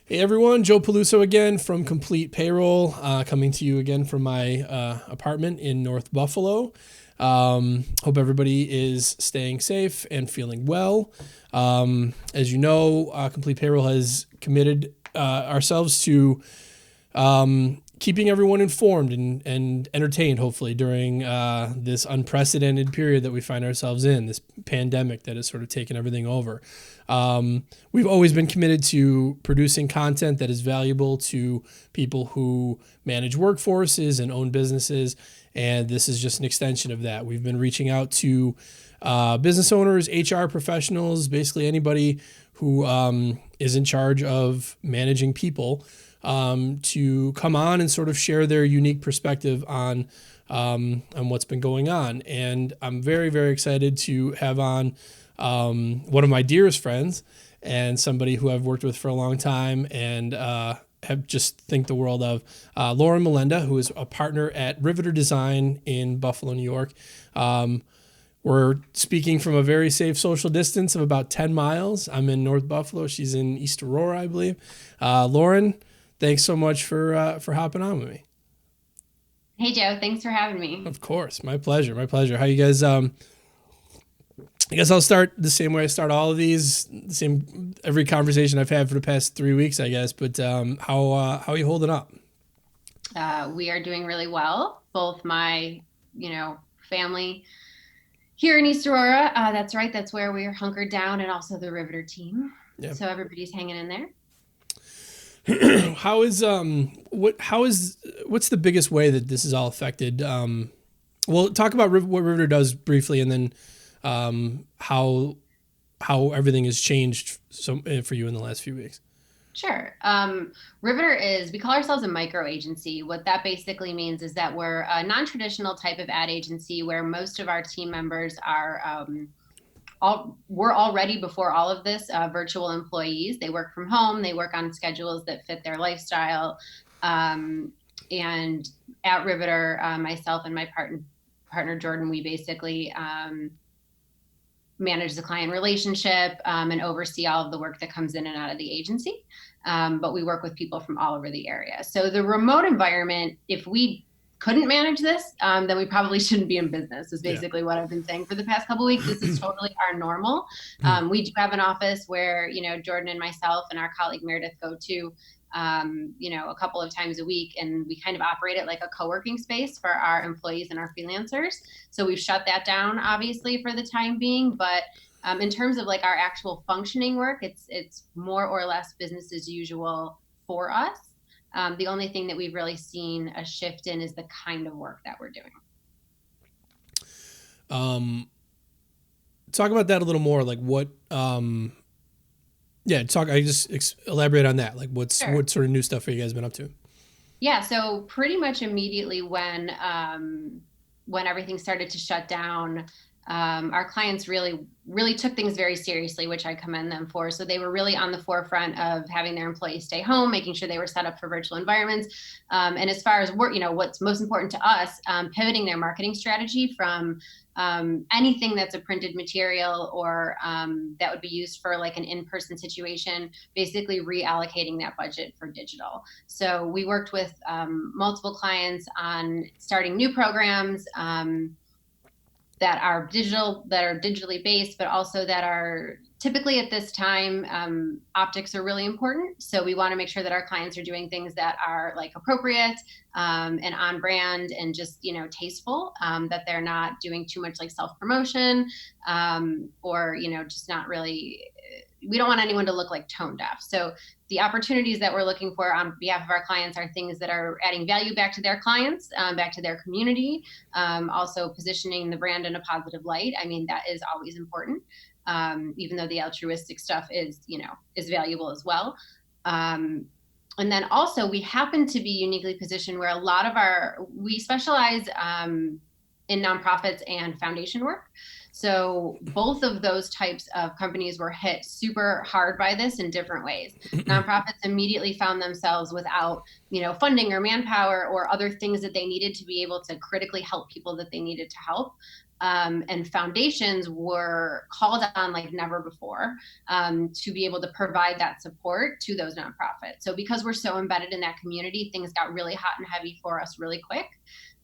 Hey everyone, Joe Peluso again from Complete Payroll, coming to you again from my apartment in North Buffalo. Hope everybody is staying safe and feeling well. As you know, Complete Payroll has committed ourselves to keeping everyone informed and entertained, hopefully, during this unprecedented period that we find ourselves in, this pandemic that has sort of taken everything over. We've always been committed to producing content that is valuable to people who manage workforces and own businesses, and this is just an extension of that. We've been reaching out to business owners, HR professionals, basically anybody who is in charge of managing people, to come on and sort of share their unique perspective on what's been going on. And I'm very, very excited to have on one of my dearest friends and somebody who I've worked with for a long time and have just think the world of, Lauren Molenda, who is a partner at Riveter Design in Buffalo, New York. We're speaking from a very safe social distance of about 10 miles. I'm in North Buffalo. She's in East Aurora, I believe. Lauren, thanks so much for hopping on with me. Hey Joe, thanks for having me. Of course, my pleasure, my pleasure. How you guys? I guess I'll start the same way I start all of these, the same every conversation I've had for the past 3 weeks, I guess. But how are you holding up? We are doing really well. Both my, family here in East Aurora. That's right. That's where we are hunkered down, and also the Riveter team. Yeah. So everybody's hanging in there. How is what's the biggest way that this has all affected? Well, talk about what Riveter does briefly, and then how everything has changed for you in the last few weeks. Sure. Riveter we call ourselves a micro agency. What that basically means is that we're a non-traditional type of ad agency where most of our team members are we're already, before all of this, virtual employees. They work from home. They work on schedules that fit their lifestyle. And at Riveter, myself and my partner Jordan, we basically manage the client relationship and oversee all of the work that comes in and out of the agency. But we work with people from all over the area. So the remote environment, if we couldn't manage this, then we probably shouldn't be in business, is basically what I've been saying for the past couple of weeks. This is totally our normal. We do have an office where, Jordan and myself and our colleague Meredith go to, a couple of times a week, and we kind of operate it like a co-working space for our employees and our freelancers. So we've shut that down, obviously, for the time being. But in terms of like our actual functioning work, it's more or less business as usual for us. The only thing that we've really seen a shift in is the kind of work that we're doing. Talk about that a little more. Like what? I just elaborate on that. Like what sort of new stuff have you guys been up to? Yeah, so pretty much immediately when everything started to shut down, our clients really took things very seriously, which I commend them for. So they were really on the forefront of having their employees stay home, making sure they were set up for virtual environments. And as far as work, what's most important to us, pivoting their marketing strategy from anything that's a printed material or that would be used for like an in-person situation, basically reallocating that budget for digital. So we worked with multiple clients on starting new programs that are digitally based, but also that are typically at this time, optics are really important. So we want to make sure that our clients are doing things that are like appropriate and on brand and just, tasteful, that they're not doing too much like self-promotion or, just not really, we don't want anyone to look like tone deaf. So the opportunities that we're looking for on behalf of our clients are things that are adding value back to their clients, back to their community, also positioning the brand in a positive light. I mean, that is always important, even though the altruistic stuff is valuable as well. And then also we happen to be uniquely positioned where we specialize in nonprofits and foundation work. So both of those types of companies were hit super hard by this in different ways. Nonprofits immediately found themselves without, funding or manpower or other things that they needed to be able to critically help people that they needed to help. and foundations were called on like never before to be able to provide that support to those nonprofits. So because we're so embedded in that community, things got really hot and heavy for us really quick.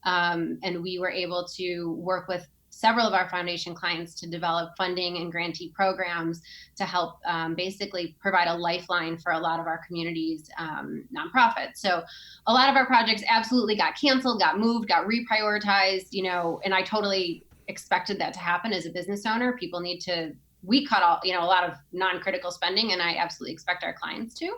And we were able to work with several of our foundation clients to develop funding and grantee programs to help basically provide a lifeline for a lot of our community's nonprofits. So a lot of our projects absolutely got canceled, got moved, got reprioritized, you know, and I totally expected that to happen as a business owner. People need to, we cut all, you know, a lot of non-critical spending, and I absolutely expect our clients to.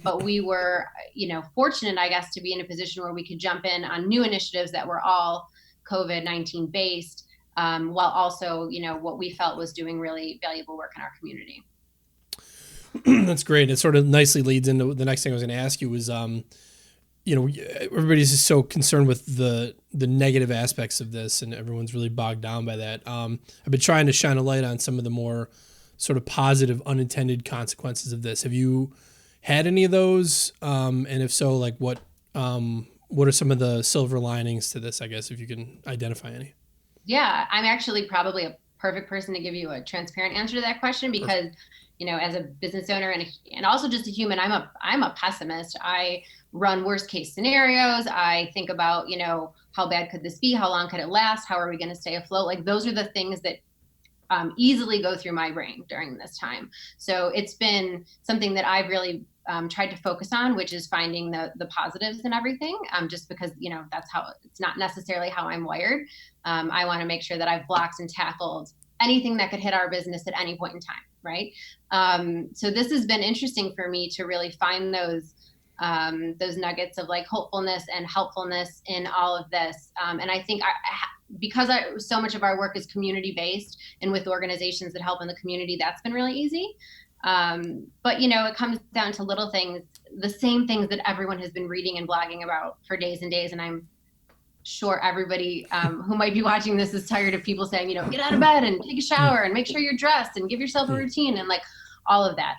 But we were, you know, fortunate, I guess, to be in a position where we could jump in on new initiatives that were all COVID-19 based, while also, you know, what we felt was doing really valuable work in our community. That's great. It sort of nicely leads into the next thing I was going to ask you was, you know, everybody's just so concerned with the negative aspects of this, and everyone's really bogged down by that. I've been trying to shine a light on some of the more sort of positive unintended consequences of this. Have you had any of those? And if so, like what are some of the silver linings to this, I guess, if you can identify any? Yeah, I'm actually probably a perfect person to give you a transparent answer to that question, because you know, as a business owner and also just a human, I'm a pessimist. I run worst case scenarios. I think about, you know, how bad could this be? How long could it last? How are we going to stay afloat? Like those are the things that easily go through my brain during this time. So it's been something that I've really tried to focus on, which is finding the positives in everything, just because, you know, that's how, it's not necessarily how I'm wired. I want to make sure that I've blocked and tackled anything that could hit our business at any point in time, right? So this has been interesting for me to really find those nuggets of like hopefulness and helpfulness in all of this. And I think because so much of our work is community based and with organizations that help in the community, that's been really easy. But you know, it comes down to little things, the same things that everyone has been reading and blogging about for days and days. And I'm sure everybody who might be watching this is tired of people saying, you know, get out of bed and take a shower and make sure you're dressed and give yourself a routine and like all of that.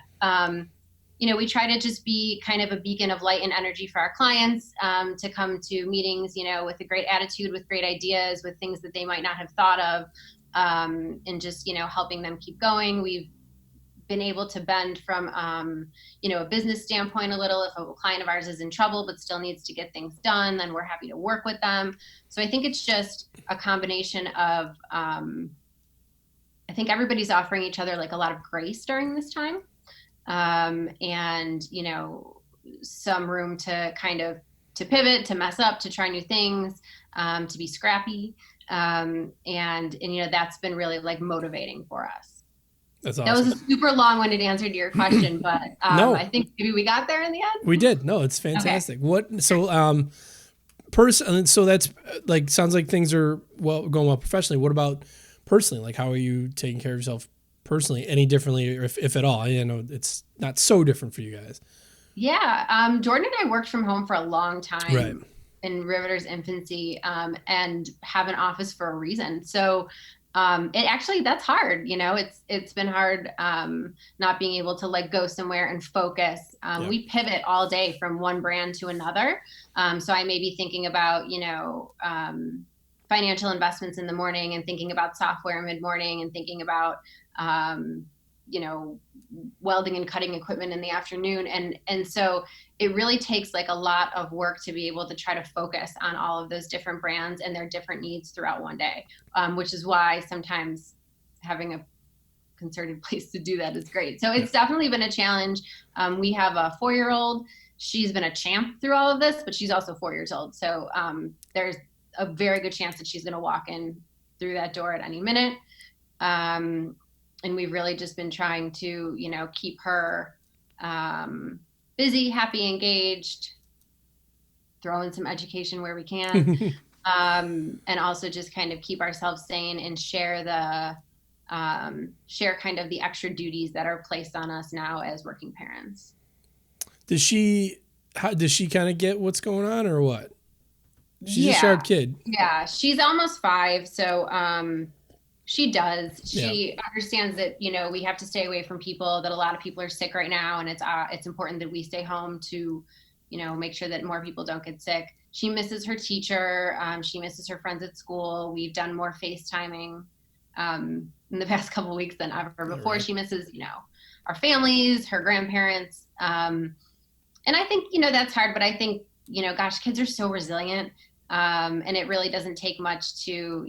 You know, we try to just be kind of a beacon of light and energy for our clients, to come to meetings, you know, with a great attitude, with great ideas, with things that they might not have thought of, and just, you know, helping them keep going. We've been able to bend from, you know, a business standpoint a little. If a client of ours is in trouble but still needs to get things done, then we're happy to work with them. So I think it's just a combination of, I think everybody's offering each other like a lot of grace during this time. And, you know, some room to kind of to pivot, to mess up, to try new things, to be scrappy. And, you know, that's been really like motivating for us. That's awesome. That was a super long-winded answer to your question, but no. I think maybe we got there in the end. We did. No, it's fantastic. Okay. What? So, so that's like sounds like things are going well professionally. What about personally? Like, how are you taking care of yourself personally? Any differently, or if at all? I know it's not so different for you guys. Yeah, Jordan and I worked from home for a long time. Right. In Riveter's infancy, and have an office for a reason. So. It actually, that's hard. You know, it's been hard, not being able to like go somewhere and focus. We pivot all day from one brand to another. So I may be thinking about, you know, financial investments in the morning and thinking about software mid-morning and thinking about, you know, welding and cutting equipment in the afternoon. And so it really takes like a lot of work to be able to try to focus on all of those different brands and their different needs throughout one day, which is why sometimes having a concerted place to do that is great. So it's definitely been a challenge. We have a 4-year-old. She's been a champ through all of this, but she's also 4 years old. So there's a very good chance that she's going to walk in through that door at any minute. And we've really just been trying to, you know, keep her busy, happy, engaged, throw in some education where we can, and also just kind of keep ourselves sane and share kind of the extra duties that are placed on us now as working parents. Does she kind of get what's going on or what? She's a sharp kid. Yeah, she's almost 5, so she does. She understands that, you know, we have to stay away from people, that a lot of people are sick right now, and it's important that we stay home to make sure that more people don't get sick. She misses her teacher. She misses her friends at school. We've done more FaceTiming in the past couple of weeks than ever before. Right. She misses, our families, her grandparents. And I think, that's hard, but I think, gosh, kids are so resilient. And it really doesn't take much to,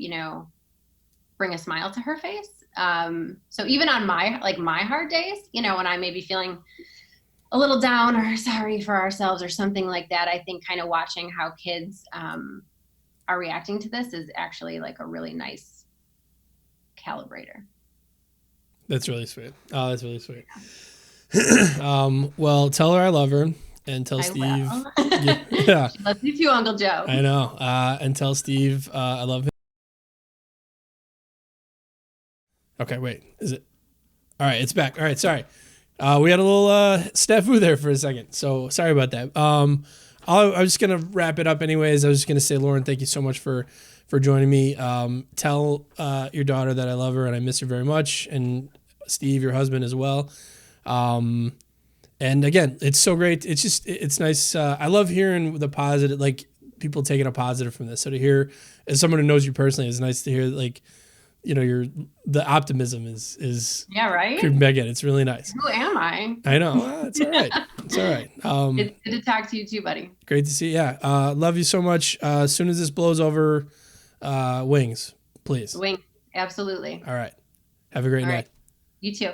bring a smile to her face. So even on my hard days, when I may be feeling a little down or sorry for ourselves or something like that, I think kind of watching how kids are reacting to this is actually like a really nice calibrator. That's really sweet. Oh, that's really sweet. Well, tell her I love her, and tell Steve. Yeah. She loves you too, Uncle Joe. I know. And tell Steve I love him. Okay, wait. Is it? All right, it's back. All right, sorry. We had a little snafu there for a second, so sorry about that. I was just gonna wrap it up anyways. I was just gonna say, Lauren, thank you so much for joining me. Tell your daughter that I love her and I miss her very much, and Steve, your husband, as well. And again, it's so great. It's just it's nice. I love hearing the positive, like people taking a positive from this. So to hear, as someone who knows you personally, it's nice to hear like, the optimism is yeah, right. Creeping back in. It's really nice. Who am I? I know. Well, it's all right. It's all right. It's good to talk to you too, buddy. Great to see you. Yeah. Love you so much. As soon as this blows over, wings, please. Wings. Absolutely. All right. Have a great night. Right. You too.